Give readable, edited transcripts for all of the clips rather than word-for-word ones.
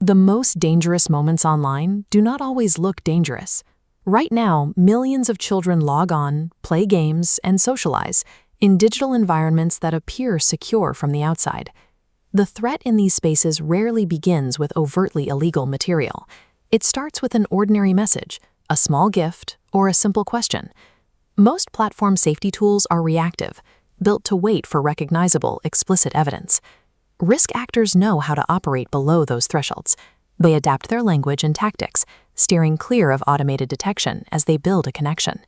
The most dangerous moments online do not always look dangerous. Right now, millions of children log on, play games, and socialize in digital environments that appear secure from the outside. The threat in these spaces rarely begins with overtly illegal material. It starts with an ordinary message, a small gift, or a simple question. Most platform safety tools are reactive, built to wait for recognizable, explicit evidence. Risk actors know how to operate below those thresholds. They adapt their language and tactics, steering clear of automated detection as they build a connection.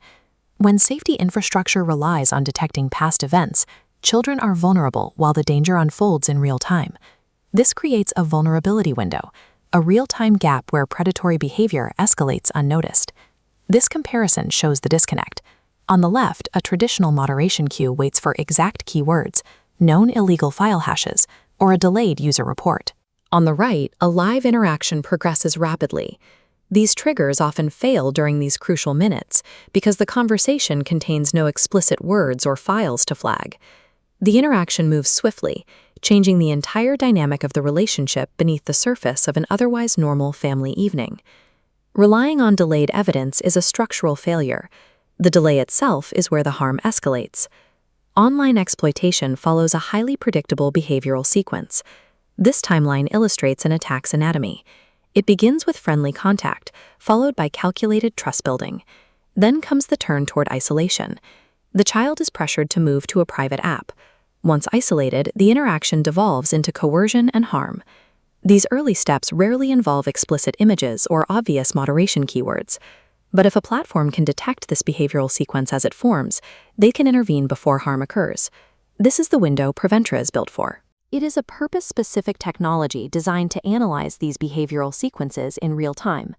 When safety infrastructure relies on detecting past events, children are vulnerable while the danger unfolds in real time. This creates a vulnerability window, a real-time gap where predatory behavior escalates unnoticed. This comparison shows the disconnect. On the left, a traditional moderation queue waits for exact keywords, known illegal file hashes, or a delayed user report. On the right, a live interaction progresses rapidly. These triggers often fail during these crucial minutes because the conversation contains no explicit words or files to flag. The interaction moves swiftly, changing the entire dynamic of the relationship beneath the surface of an otherwise normal family evening. Relying on delayed evidence is a structural failure. The delay itself is where the harm escalates. Online exploitation follows a highly predictable behavioral sequence. This timeline illustrates an attack's anatomy. It begins with friendly contact, followed by calculated trust building. Then comes the turn toward isolation. The child is pressured to move to a private app. Once isolated, the interaction devolves into coercion and harm. These early steps rarely involve explicit images or obvious moderation keywords. But if a platform can detect this behavioral sequence as it forms, they can intervene before harm occurs. This is the window PRIVENTRA is built for. It is a purpose-specific technology designed to analyze these behavioral sequences in real time.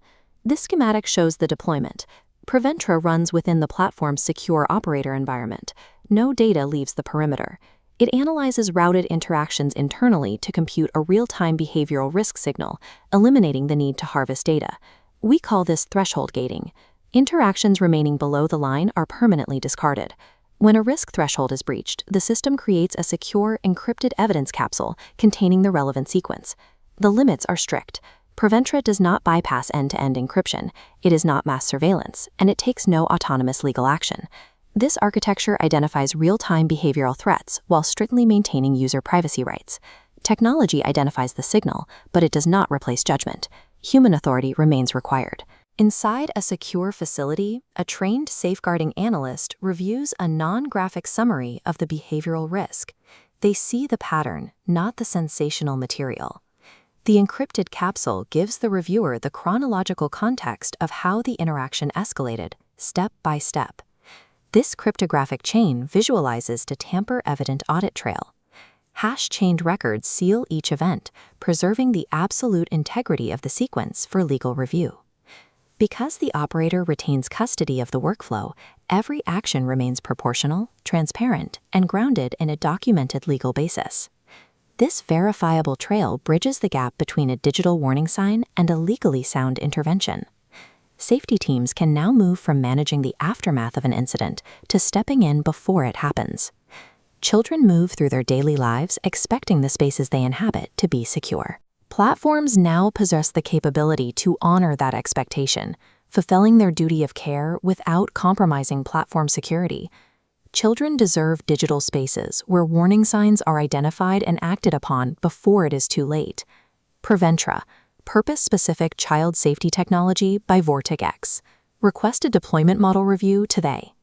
This schematic shows the deployment. PRIVENTRA runs within the platform's secure operator environment. No data leaves the perimeter. It analyzes routed interactions internally to compute a real-time behavioral risk signal, eliminating the need to harvest data. We call this threshold gating. Interactions remaining below the line are permanently discarded. When a risk threshold is breached, the system creates a secure, encrypted evidence capsule containing the relevant sequence. The limits are strict. PRIVENTRA does not bypass end-to-end encryption. It is not mass surveillance, and it takes no autonomous legal action. This architecture identifies real-time behavioral threats while strictly maintaining user privacy rights. Technology identifies the signal, but it does not replace judgment. Human authority remains required. Inside a secure facility, a trained safeguarding analyst reviews a non-graphic summary of the behavioral risk. They see the pattern, not the sensational material. The encrypted capsule gives the reviewer the chronological context of how the interaction escalated, step by step. This cryptographic chain visualizes the tamper-evident audit trail. Hash-chained records seal each event, preserving the absolute integrity of the sequence for legal review. Because the operator retains custody of the workflow, every action remains proportional, transparent, and grounded in a documented legal basis. This verifiable trail bridges the gap between a digital warning sign and a legally sound intervention. Safety teams can now move from managing the aftermath of an incident to stepping in before it happens. Children move through their daily lives expecting the spaces they inhabit to be secure. Platforms now possess the capability to honor that expectation, fulfilling their duty of care without compromising platform security. Children deserve digital spaces where warning signs are identified and acted upon before it is too late. PRIVENTRA, purpose-specific child safety technology by VORTIQ-X. Request a deployment model review today.